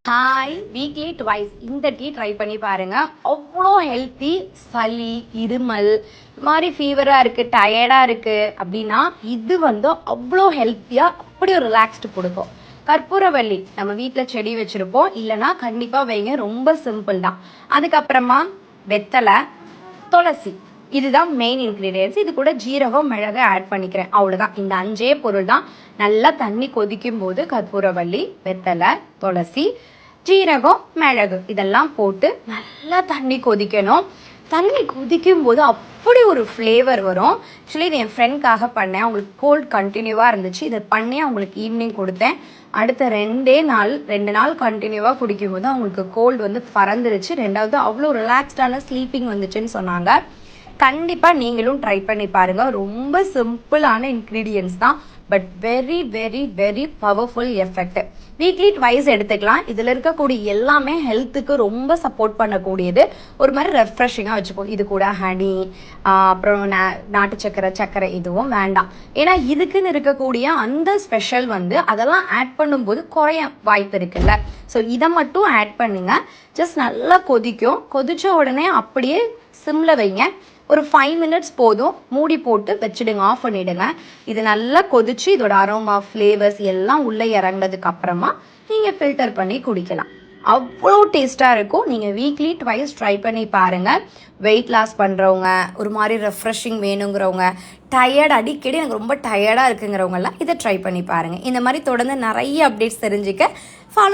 Hi, weekly twice இந்த tea try பண்ணி பாருங்க. அவ்வளோ ஹெல்த்தி. சளி, இருமல், மாதிரி ஃபீவராக இருக்குது, டயர்டாக இருக்குது அப்படின்னா இது அவ்வளோ ஹெல்த்தியாக அப்படி ஒரு ரிலாக்ஸ்டு கொடுக்கும். கற்பூரவள்ளி நம்ம வீட்டில் செடி வச்சுருப்போம், இல்லைன்னா கண்டிப்பாக வைங்க, ரொம்ப சிம்பிள் தான். அதுக்கப்புறமா வெத்தலை, துளசி, இதுதான் மெயின் இன்க்ரீடியன்ஸ். இது கூட ஜீரகம், மிளகு ஆட் பண்ணிக்கிறேன், அவ்வளோதான். இந்த 5 பொருள் தான். நல்லா தண்ணி கொதிக்கும் போது கற்பூரவள்ளி, வெத்தலை, துளசி, ஜீரகம், மிளகு இதெல்லாம் போட்டு நல்லா தண்ணி கொதிக்கணும். தண்ணி கொதிக்கும் போது அப்படி ஒரு ஃப்ளேவர் வரும். ஆக்சுவலி இது என் ஃப்ரெண்ட்காக பண்ணேன். அவங்களுக்கு கோல்டு கண்டினியூவாக இருந்துச்சு. இதை பண்ணி அவங்களுக்கு ஈவினிங் கொடுத்தேன். அடுத்த 2 நாள் கண்டினியூவாக குடிக்கும்போது அவங்களுக்கு கோல்டு பறந்துருச்சு. 2வது அவ்வளோ ரிலாக்ஸ்டான ஸ்லீப்பிங் வந்துச்சுன்னு சொன்னாங்க. கண்டிப்பாக நீங்களும் ட்ரை பண்ணி பாருங்கள். ரொம்ப சிம்பிளான இன்க்ரீடியன்ஸ் தான், but very very very powerful effect. Weekly twice எடுத்துக்கலாம். இதில் இருக்கக்கூடிய எல்லாமே ஹெல்த்துக்கு ரொம்ப சப்போர்ட் பண்ணக்கூடியது. ஒரு மாதிரி ரெஃப்ரெஷிங்காக வச்சுப்போம். இது கூட ஹனி, அப்புறம் நாட்டு சக்கரை இதுவும் வேண்டாம். ஏன்னா இதுக்குன்னு இருக்கக்கூடிய அந்த ஸ்பெஷல் அதெல்லாம் ஆட் பண்ணும்போது குறைய வாய்ப்பு இருக்குல்ல. ஸோ இதை மட்டும் ஆட் பண்ணுங்க. ஜஸ்ட் நல்லா கொதிக்கும். கொதித்த உடனே அப்படியே சிம்மில் வைங்க. ஒரு 5 மினிட்ஸ் போதும். மூடி போட்டு வச்சுடுங்க, ஆஃப் பண்ணிவிடுங்க. இது நல்லா கொதிச்சு இதோட அரோமா, ஃப்ளேவர்ஸ் எல்லாம் உள்ளே இறங்கினதுக்கு அப்புறமா நீங்கள் ஃபில்டர் பண்ணி குடிக்கலாம். அவ்வளோ டேஸ்ட்டாக இருக்கும். நீங்கள் வீக்லி ட்வைஸ் ட்ரை பண்ணி பாருங்கள். வெயிட் லாஸ் பண்ணுறவங்க, ஒரு மாதிரி ரெஃப்ரெஷிங் வேணுங்கிறவங்க, அடிக்கடி எனக்கு ரொம்ப டயர்டாக இருக்குங்கிறவங்கலாம் இதை ட்ரை பண்ணி பாருங்கள். இந்த மாதிரி தொடர்ந்து நிறைய அப்டேட்ஸ் தெரிஞ்சுக்க ஃபாலோ